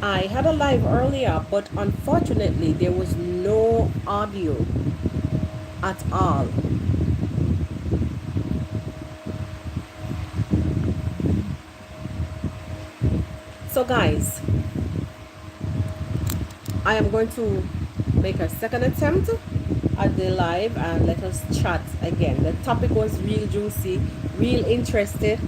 I had a live earlier, but unfortunately there was no audio at all. So guys, I am going to make a second attempt at the live and let us chat again. The topic was real juicy, real interested.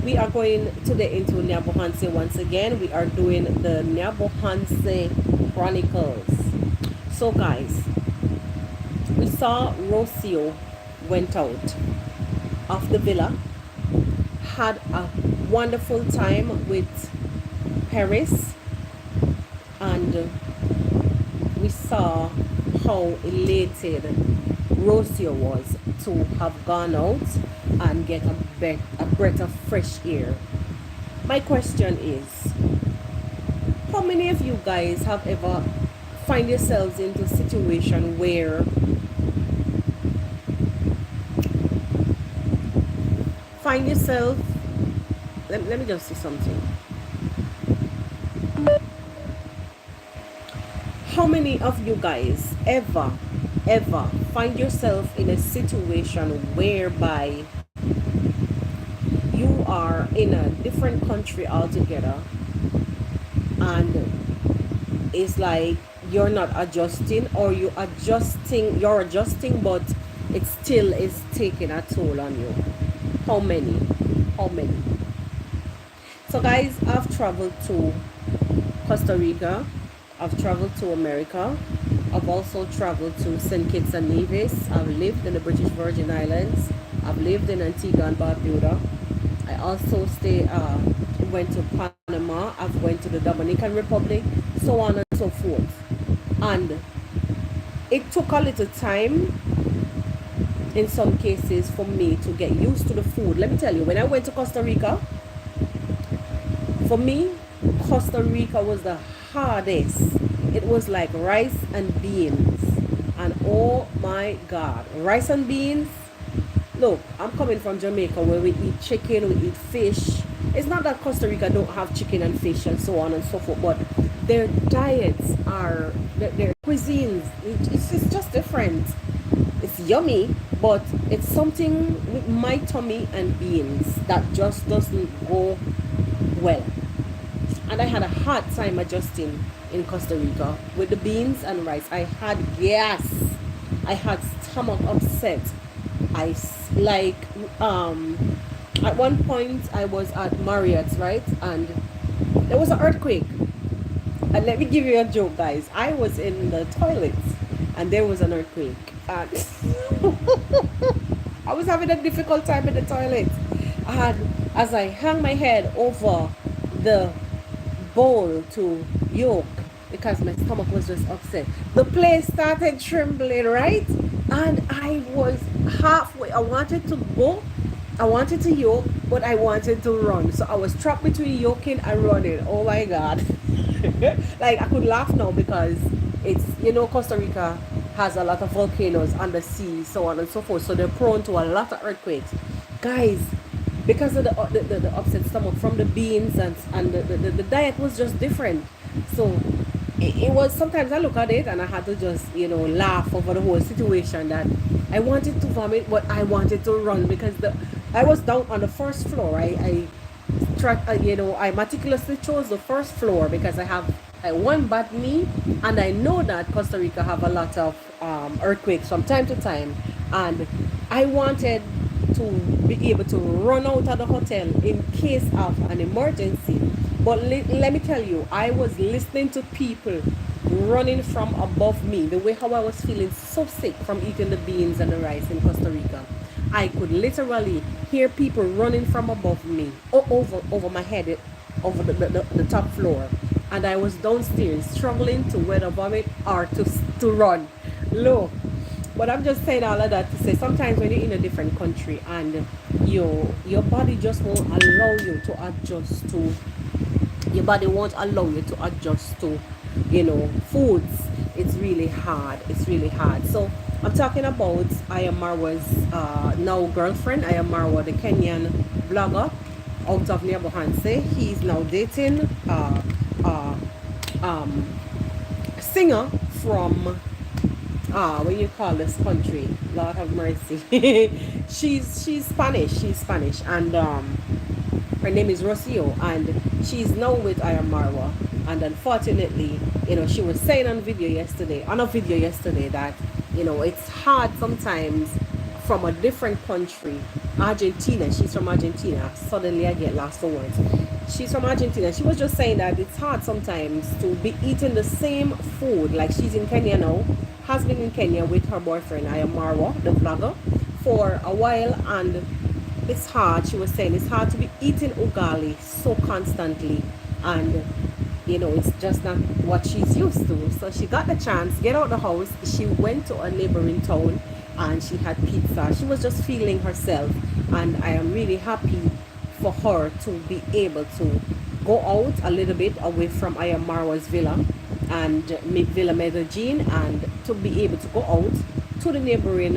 We are going today into Nyabohanse once again. We are doing the Nyabohanse Chronicles. So guys, we saw Rocio went out of the villa, had a wonderful time with Paris, and we saw how elated Rocio was to have gone out and get a breath of fresh air. My question is, how many of you guys have ever find yourselves into a situation where find yourself, let me just see something. How many of you guys ever find yourself in a situation whereby you are in a different country altogether and it's like you're not adjusting, or you're adjusting, but it still is taking a toll on you? How many? So guys, I've traveled to Costa Rica, I've traveled to America, I've also traveled to St. Kitts and Nevis, I've lived in the British Virgin Islands, I've lived in Antigua and Barbuda. I also went to Panama, I've went to the Dominican Republic, so on and so forth. And it took a little time in some cases for me to get used to the food. Let me tell you, when I went to Costa Rica, for me, Costa Rica was the hardest. It was like rice and beans. And oh my God, rice and beans. Look, I'm coming from Jamaica where we eat chicken, we eat fish. It's not that Costa Rica don't have chicken and fish and so on and so forth, but their diets are, their cuisines, it's just different. It's yummy, but it's something with my tummy and beans that just doesn't go well. And I had a hard time adjusting in Costa Rica with the beans and rice. I had gas. I had stomach upset. Like at one point I was at Marriott's, right, and there was an earthquake. And let me give you a joke, guys. I was in the toilet and there was an earthquake, and I was having a difficult time in the toilet. And as I hung my head over the bowl to yoke, because my stomach was just upset, the place started trembling, right? And I was halfway. I wanted to go, I wanted to yoke, but I wanted to run. So I was trapped between yoking and running. Oh my God. Like, I could laugh now because it's, Costa Rica has a lot of volcanoes on the sea, so on and so forth. So they're prone to a lot of earthquakes. Guys, because of the upset stomach from the beans, and the diet was just different. So it was, sometimes I look at it and I had to just, laugh over the whole situation, that I wanted to vomit, but I wanted to run because I was down on the first floor. I meticulously chose the first floor because I have one bad knee, and I know that Costa Rica have a lot of earthquakes from time to time, and I wanted to be able to run out of the hotel in case of an emergency. But let me tell you, I was listening to people running from above me, the way how I was feeling so sick from eating the beans and the rice in Costa Rica. I could literally hear people running from above me, over my head, over the top floor. And I was downstairs struggling to whether vomit or to run. Look, but I'm just saying all of that to say, sometimes when you're in a different country and your body just won't allow you to adjust to, your body won't allow you to adjust to, foods. It's really hard. So I'm talking about Marwa's now girlfriend. Marwa, the Kenyan blogger out of Nyabohanse. He's now dating um, singer from what you call this country? Lord have mercy. she's Spanish, and her name is Rocio, and she's now with Marwa. And unfortunately, she was saying on a video yesterday that it's hard sometimes from a different country, Argentina. She's from Argentina. Suddenly I get lost for words. She's from Argentina. She was just saying that it's hard sometimes to be eating the same food. Like, she's in Kenya now, has been in Kenya with her boyfriend Marwa, the vlogger, for a while, and it's hard. She was saying it's hard to be eating ugali so constantly, and it's just not what she's used to. So she got the chance, get out the house. She went to a neighboring town and she had pizza. She was just feeling herself, and I am really happy for her to be able to go out a little bit away from Marwa's villa and Villa Medellin, and to be able to go out to the neighboring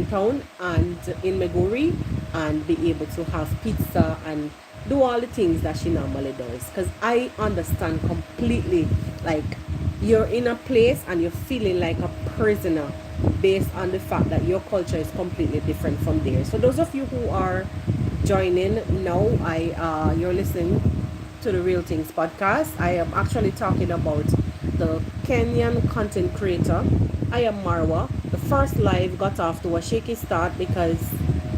town and in Meguri, and be able to have pizza and do all the things that she normally does. Because I understand completely, like, you're in a place and you're feeling like a prisoner based on the fact that your culture is completely different from theirs. So those of you who are joining now, you're listening to the Real Things podcast. I am actually talking about the Kenyan content creator Marwa. The first live got off to a shaky start because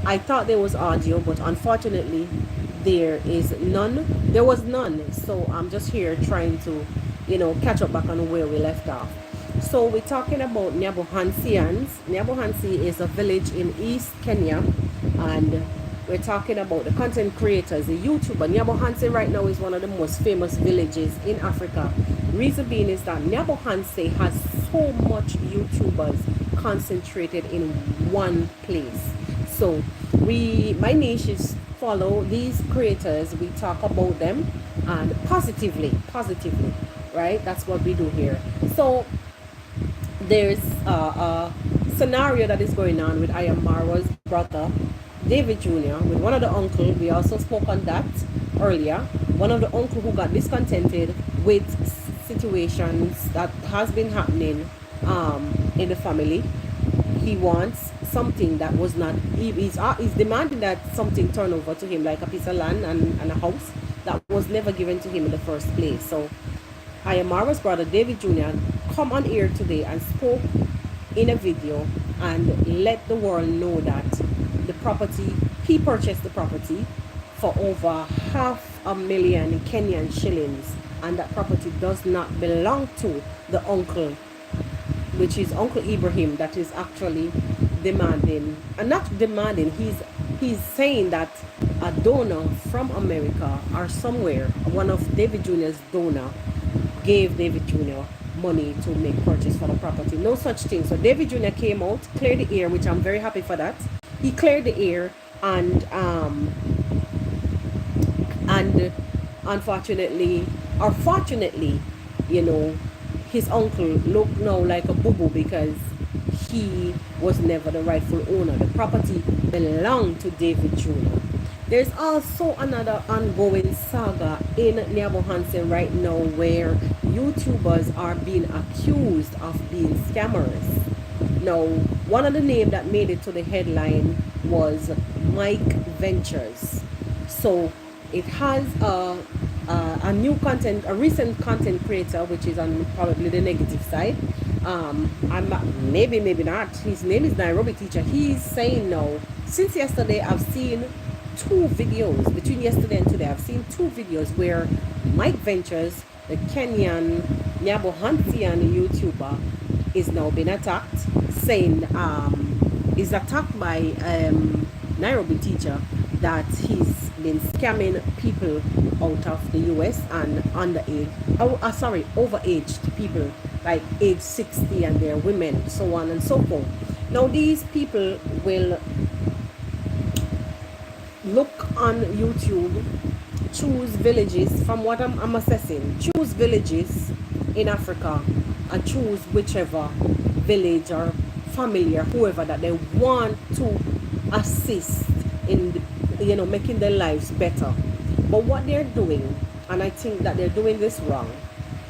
I thought there was audio, but unfortunately there was none. So I'm just here trying to catch up back on where we left off. So we're talking about Nyabohanseans. Nyabohanse is a village in East Kenya, and we're talking about the content creators, the YouTuber. Nyabohanse right now is one of the most famous villages in Africa. Reason being is that Nyabohanse has so much YouTubers concentrated in one place. So my niche is follow these creators. We talk about them and positively, right? That's what we do here. So there's a scenario that is going on with Marwa's brother David Jr. with one of the uncle. We also spoke on that earlier. One of the uncle who got discontented with situations that has been happening in the family. He wants something that was not, he's demanding that something turn over to him, like a piece of land and a house that was never given to him in the first place. So Marwa's brother David Jr. come on air today and spoke in a video and let the world know that the property, he purchased the property for over 500,000 Kenyan shillings, and that property does not belong to the uncle, which is Uncle Ibrahim, that is actually demanding, and not demanding, he's saying that a donor from America or somewhere, one of David Jr.'s donor, gave David Jr. money to make purchase for the property. No such thing. So David Jr. came out, cleared the air, which I'm very happy for that. He cleared the air, and unfortunately or fortunately, his uncle looked now like a boo-boo because he was never the rightful owner. The property belonged to David Jr. There's also another ongoing saga in Nyabohanse right now where YouTubers are being accused of being scammers. Now, one of the names that made it to the headline was Mike Ventures. So it has a recent content creator, which is on probably the negative side. Maybe not. His name is Nirobi Teacher. He's saying now, since yesterday, I've seen 2 videos. Between yesterday and today, I've seen 2 videos where Mike Ventures, the Kenyan Nyabohansean YouTuber, is now being attacked, saying is attacked by Nirobi Teacher that he's been scamming people out of the US and overaged people, like age 60, and they're women, so on and so forth. Now these people will look on YouTube, choose villages, from what I'm assessing, choose villages in Africa and choose whichever village or family or whoever that they want to assist in making their lives better. But what they're doing, and I think that they're doing this wrong,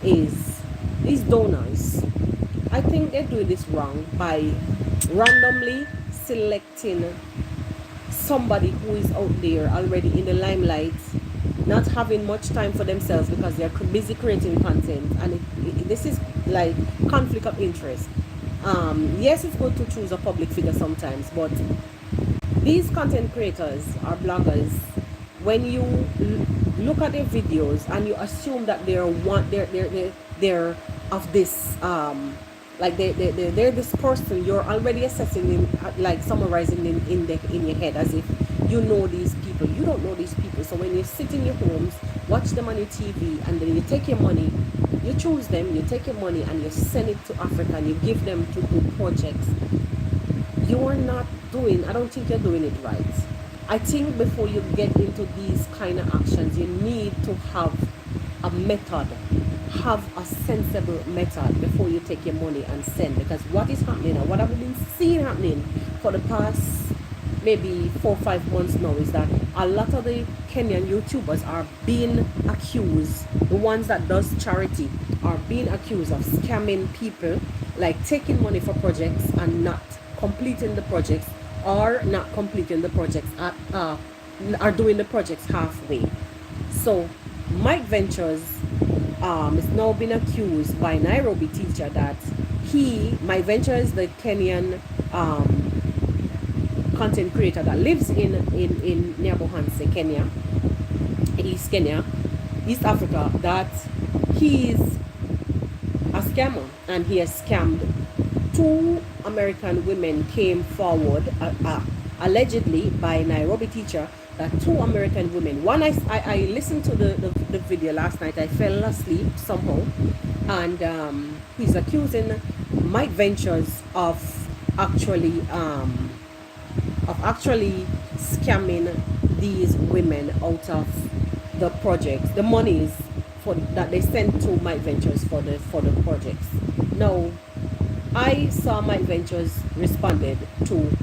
is these donors. I think they're doing this wrong by randomly selecting somebody who is out there already in the limelight, not having much time for themselves because they're busy creating content, and this is like conflict of interest. Yes, it's good to choose a public figure sometimes, but these content creators or bloggers, when you look at their videos and you assume that they're of this like they're this person, you're already assessing them, like summarizing them in your head as if you know these people. You don't know these people. So when you sit in your homes, watch them on your TV, and then you take your money, you choose them, you take your money and you send it to Africa and you give them to do projects, you're not doing, I don't think you're doing it right. I think before you get into these kind of actions, you need to have a method, have a sensible method before you take your money and send. Because what is happening, and what I've been seeing happening for the past maybe 4 or 5 months now, is that a lot of the Kenyan YouTubers are being accused, the ones that does charity are being accused of scamming people, like taking money for projects and not completing the projects, or not completing the projects at, are doing the projects halfway. So Mike Ventures is now been accused by Nirobi teacher that Mike Ventures, the Kenyan content creator that lives in Nyabohanse, Kenya, East Africa, that he's a scammer and he has scammed 2 American women. Came forward allegedly by Nirobi teacher that 2 American women, one, I listened to the video last night, I fell asleep somehow, and he's accusing Mike Ventures of actually scamming these women out of the projects, the monies that they sent to Mike Ventures for the projects. Now, I saw Mike Ventures responded to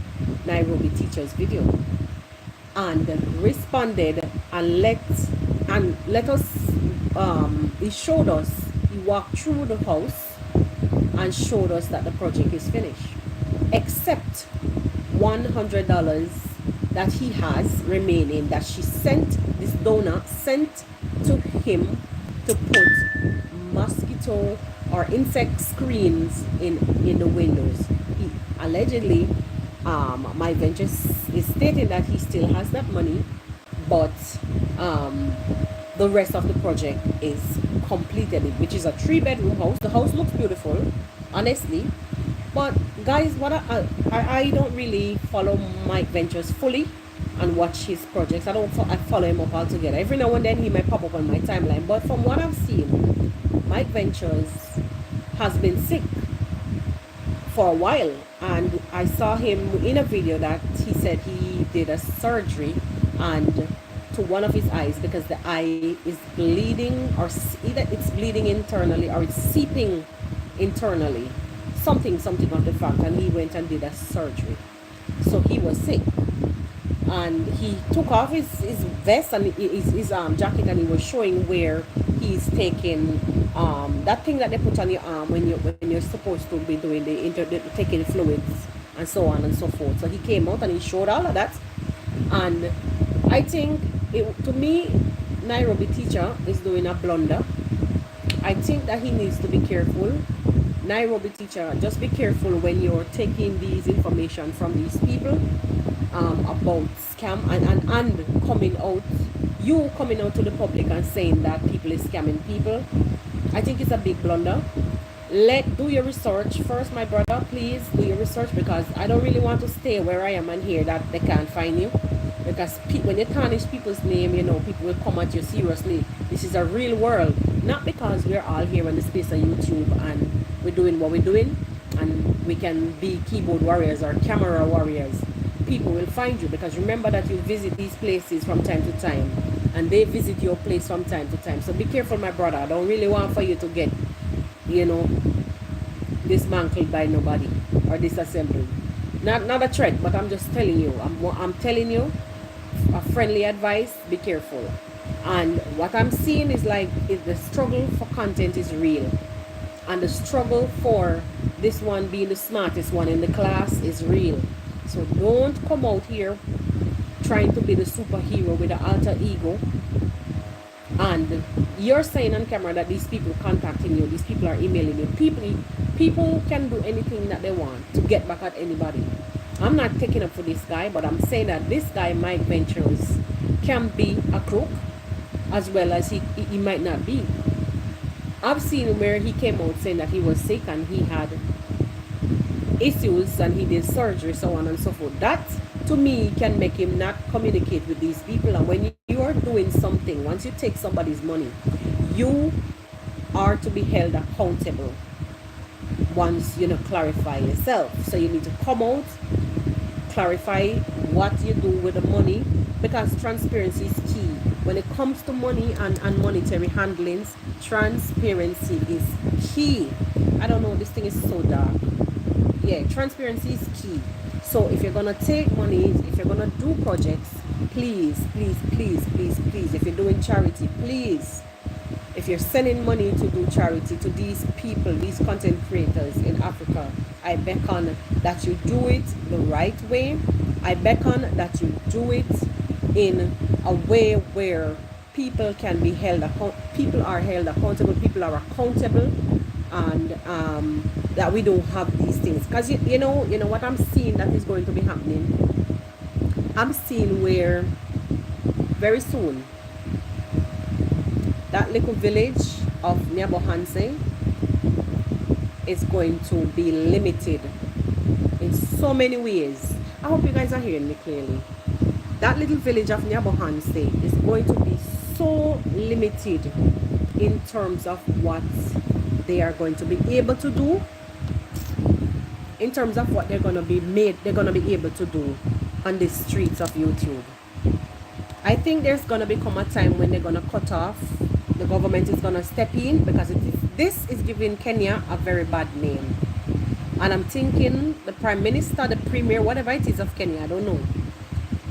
Nirobi teacher's video, and responded and let us he showed us, he walked through the house and showed us that the project is finished, except $100 that he has remaining, that she sent, this donor sent to him to put mosquito or insect screens in the windows. He allegedly, my ventures is stating that he still has that money, but the rest of the project is completed, which is a 3-bedroom house. The house looks beautiful, honestly. But guys, what I don't really follow Mike Ventures fully and watch his projects. I follow him up altogether. Every now and then he might pop up on my timeline, but from what I've seen, Mike Ventures has been sick for a while, and I saw him in a video that he said he did a surgery and to one of his eyes, because the eye is bleeding, or either it's bleeding internally or it's seeping internally, something of the fact, and he went and did a surgery. So he was sick, and he took off his vest and his jacket, and he was showing where he's taking that thing that they put on your arm when you're supposed to be doing taking fluids and so on and so forth. So he came out and he showed all of that, and I think to me, Nirobi teacher is doing a blunder. I think that he needs to be careful. Nirobi teacher, just be careful when you're taking these information from these people about scam and coming out to the public and saying that people is scamming people. I think it's a big blunder. Do your research first, my brother. Please do your research, because I don't really want to stay where I am and hear that they can't find you. Because when you tarnish people's name, people will come at you seriously. This is a real world. Not because we're all here on the space of YouTube and we're doing what we're doing and we can be keyboard warriors or camera warriors. People will find you, because remember that you visit these places from time to time, and they visit your place from time to time. So be careful, my brother. I don't really want for you to get, dismantled by nobody or disassembled. Not a threat, but I'm just telling you. I'm telling you, a friendly advice, be careful. And what I'm seeing is like the struggle for content is real, and the struggle for this one being the smartest one in the class is real. So don't come out here trying to be the superhero with the alter ego, and you're saying on camera that these people contacting you, these people are emailing you. People can do anything that they want to get back at anybody. I'm not taking up for this guy, but I'm saying that this guy, Mike Ventures, can be a crook as well as he might not be. I've seen where he came out saying that he was sick and he had issues and he did surgery, so on and so forth. That to me can make him not communicate with these people. And when you are doing something, once you take somebody's money, you are to be held accountable once you clarify yourself. So you need to come out, clarify what you do with the money, because transparency is key. When it comes to money and monetary handlings, transparency is key. I don't know, this thing is so dark. Yeah, transparency is key. So if you're gonna take money, if you're gonna do projects, please, if you're doing charity, please, if you're sending money to do charity to these people, these content creators in Africa, I beckon that you do it the right way. I beckon that you do it in a way where people can be held people are held accountable, people are accountable, and that we don't have these things. Because you know what I'm seeing that is going to be happening. I'm seeing where very soon that little village of Nyabohanse is going to be limited in so many ways. I hope you guys are hearing me clearly. That little village of Nyabohanse is going to be so limited in terms of what they are going to be able to do, in terms of what they're going to be able to do on the streets of YouTube. I think there's going to become a time when they're going to cut off. The government is going to step in, because this is giving Kenya a very bad name. And I'm thinking the Prime Minister, the Premier, whatever it is of Kenya, I don't know.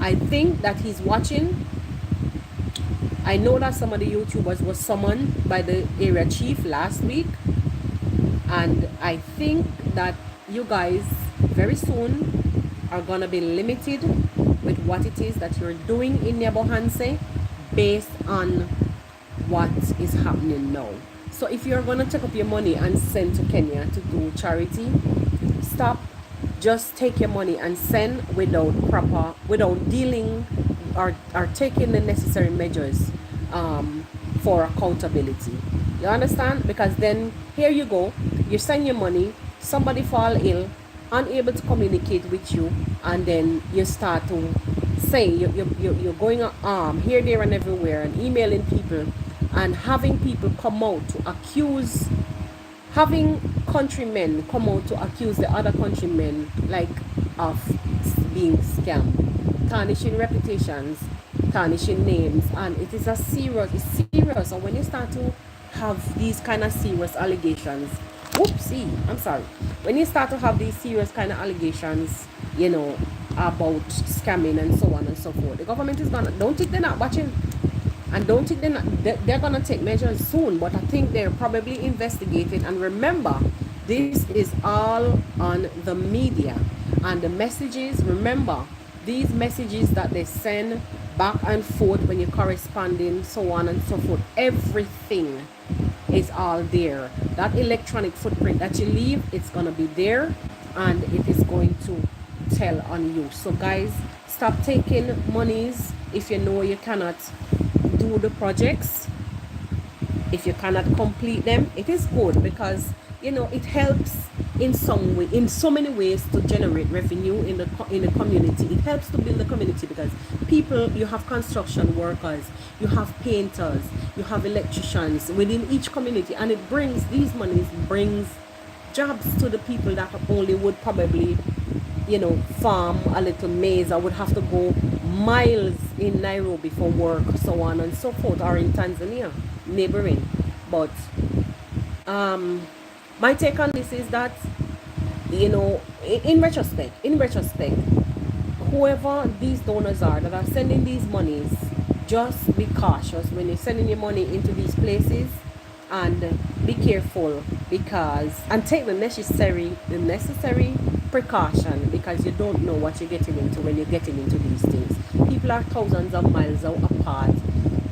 I think that he's watching. I know that some of the YouTubers were summoned by the area chief last week. And I think that you guys very soon are going to be limited with what it is that you're doing in Nyabohanse based on what is happening now. So if you're going to take up your money and send to Kenya to do charity, stop. Just take your money and send without dealing or taking the necessary measures for accountability. You understand? Because then here you go, you send your money, somebody fall ill, unable to communicate with you, and then you start to say you're going here, there, and everywhere, and emailing people, and having people come out to accuse, having countrymen come out to accuse the other countrymen like of being scammed, tarnishing reputations, tarnishing names, and it is it's serious. And when you start to have these kind of serious allegations, when you start to have these serious kind of allegations, about scamming and so on and so forth, the government is gonna, don't think they're not watching, and don't think they're gonna take measures soon, but I think they're probably investigating. And remember, this is all on the media, and the messages, remember, these messages that they send back and forth when you're corresponding, so on and so forth, everything is all there. That electronic footprint that you leave, it's gonna be there, and it is going to tell on you. So guys, stop taking monies if you know you cannot do the projects, if you cannot complete them. It is good because it helps in some way, in so many ways, to generate revenue in the community. It helps to build the community because people, you have construction workers, you have painters, you have electricians within each community, and it brings, these monies brings jobs to the people that only would probably farm a little maize, or would have to go miles in Nairobi for work, so on and so forth, or in Tanzania, neighboring. But my take on this is that, in retrospect, whoever these donors are that are sending these monies, just be cautious when you're sending your money into these places, and be careful, because and take the necessary precaution, because you don't know what you're getting into when you're getting into these things. People are thousands of miles apart.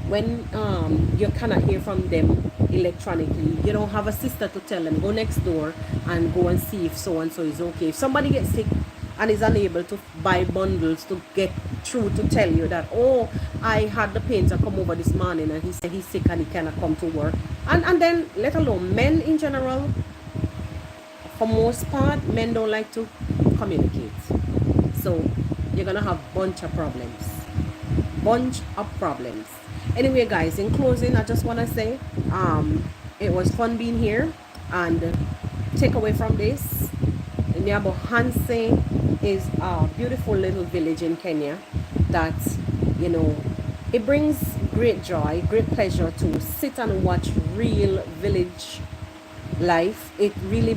When you cannot hear from them electronically, you don't have a sister to tell them, go next door and go and see if so and so is okay. If somebody gets sick and is unable to buy bundles to get through to tell you that, oh, I had the painter come over this morning and he said he's sick and he cannot come to work, and then let alone men in general, for most part, men don't like to communicate. So you're gonna have bunch of problems. Anyway, guys, in closing, I just want to say it was fun being here, and take away from this, Nyabohanse is a beautiful little village in Kenya that, you know, it brings great joy, great pleasure to sit and watch real village life. It really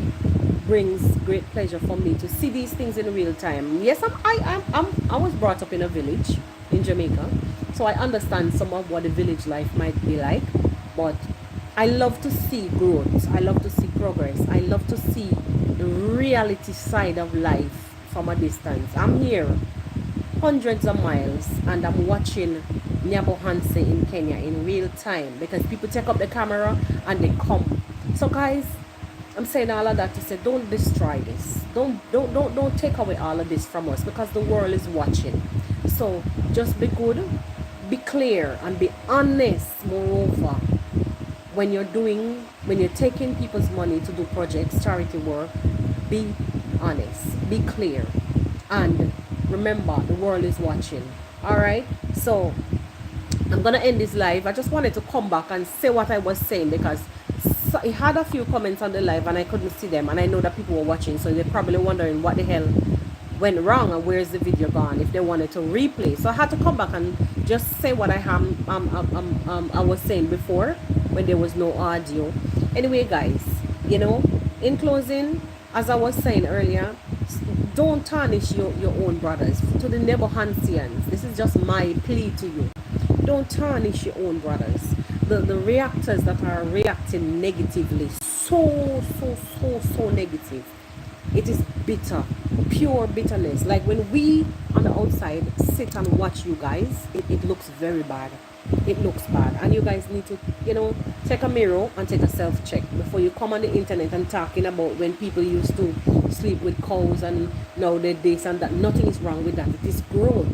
brings great pleasure for me to see these things in real time. Yes, I was brought up in a village in Jamaica, so I understand some of what the village life might be like, but I love to see growth. I love to see progress. I love to see the reality side of life from a distance. I'm here hundreds of miles and I'm watching Nyabohanse in Kenya in real time, because people take up the camera and they come. So guys, I'm saying all of that to say, don't destroy this. Don't take away all of this from us, because the world is watching. So just be good, be clear, and be honest. Moreover, when you're taking people's money to do projects, charity work, be honest, be clear, and remember, the world is watching. All right, so I'm gonna end this live. I just wanted to come back and say what I was saying, because I had a few comments on the live and I couldn't see them, and I know that people were watching, so they're probably wondering what the hell went wrong and where's the video gone, if they wanted to replay. So I had to come back and just say what I was saying before, when there was no audio. Anyway, guys, you know, in closing, as I was saying earlier, don't tarnish your own brothers. To the Nyabohansians, this is just my plea to you. Don't tarnish your own brothers. The reactors that are reacting negatively, so negative. It is bitter, pure bitterness. Like when we on the outside sit and watch you guys, it looks very bad. It looks bad, and you guys need to, you know, take a mirror and take a self-check before you come on the internet and talking about when people used to sleep with cows and now they're this and that. Nothing is wrong with that. It is growth.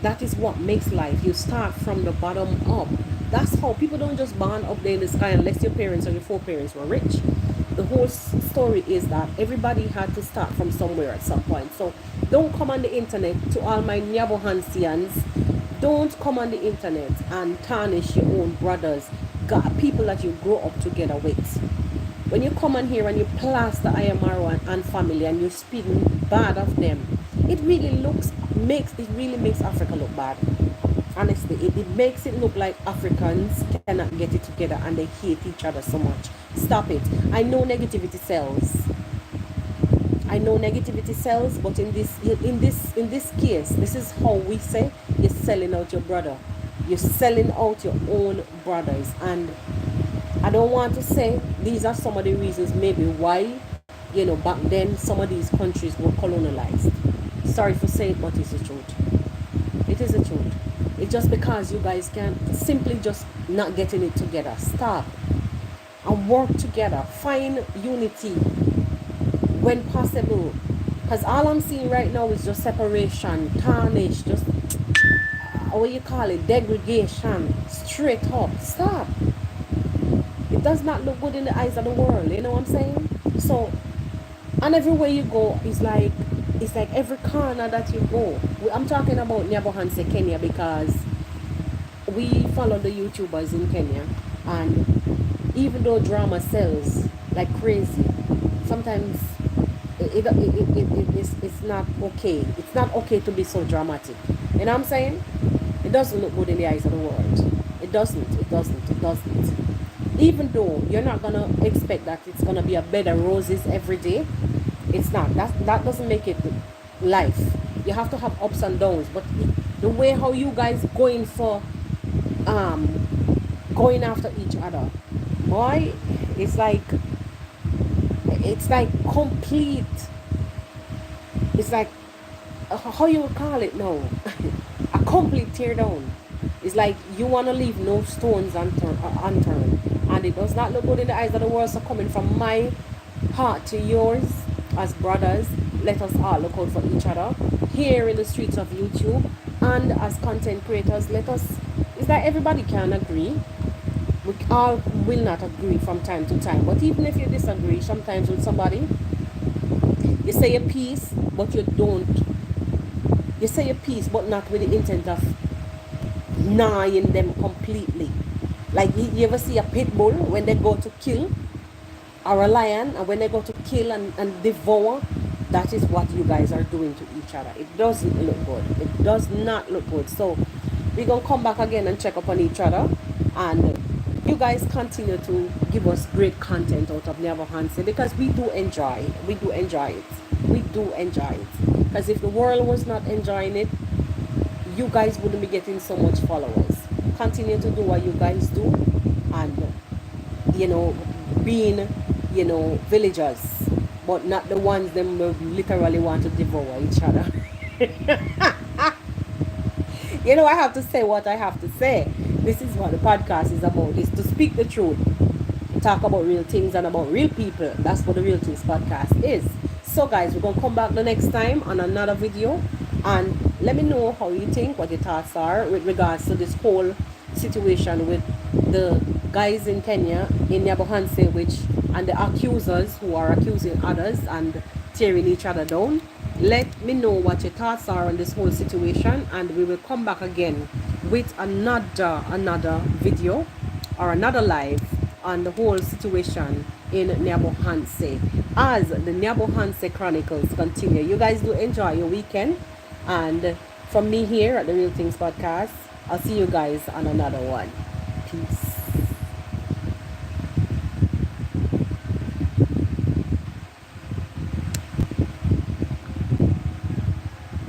That is what makes life. You start from the bottom up. That's how people don't just born up there in the sky unless your parents or your foreparents were rich. The whole story is that everybody had to start from somewhere at some point. So don't come on the internet, to all my Nyabohansians. Don't come on the internet and tarnish your own brothers, people that you grow up together with. When you come on here and you plaster IMRO and family and you speak bad of them, it really makes Africa look bad. Honestly, it makes it look like Africans cannot get it together and they hate each other so much. Stop it. I know negativity sells. But in this case, this is how we say you're selling out your brother. You're selling out your own brothers. And I don't want to say these are some of the reasons maybe why, you know, back then some of these countries were colonized. Sorry for saying it, but it's the truth. It is the truth. It's just because you guys can simply just not getting it together. Stop and work together. Find unity when possible, because all I'm seeing right now is just separation, tarnish, just what you call it, degradation, straight up. Stop. It does not look good in the eyes of the world, you know what I'm saying? So, and everywhere you go, it's like every corner that you go. I'm talking about Nyabohanse Kenya, because we follow the YouTubers in Kenya, and even though drama sells like crazy, sometimes it's not okay. It's not okay to be so dramatic. You know what I'm saying? It doesn't look good in the eyes of the world. It doesn't. Even though you're not gonna expect that it's gonna be a bed of roses every day, it's not. That doesn't make it life. You have to have ups and downs. But the way how you guys going after each other, boy, it's like complete. It's like how you would call it now, a complete tear down. It's like you want to leave no stones unturned, and it does not look good in the eyes of the world. So coming from my heart to yours, as brothers, let us all look out for each other here in the streets of YouTube, and as content creators, let us. It's like everybody can agree. We all will not agree from time to time, but even if you disagree sometimes with somebody, you say a piece, but you don't. You say a piece, but not with the intent of gnawing them completely. Like you ever see a pit bull when they go to kill, or a lion, and when they go to kill and devour, that is what you guys are doing to each other. It doesn't look good. It does not look good. So we're going to come back again and check up on each other, and you guys continue to give us great content out of Nyabohanse, because we do enjoy it. We do enjoy it. We do enjoy it. Because if the world was not enjoying it, you guys wouldn't be getting so much followers. Continue to do what you guys do, and being villagers, but not the ones them who literally want to devour each other. I have to say what I have to say. This is what the podcast is about, is to speak the truth, talk about real things and about real people. That's what the Real Things podcast is. So guys, we're going to come back the next time on another video, and let me know how you think, what your thoughts are with regards to this whole situation with the guys in Kenya, in Nyabohanse, and the accusers who are accusing others and tearing each other down. Let me know what your thoughts are on this whole situation, and we will come back again with another video or another live on the whole situation in Nyabohanse as the Nyabohanse Chronicles continue. You guys do enjoy your weekend, and from me here at the Real Things Podcast, I'll see you guys on another one. Peace.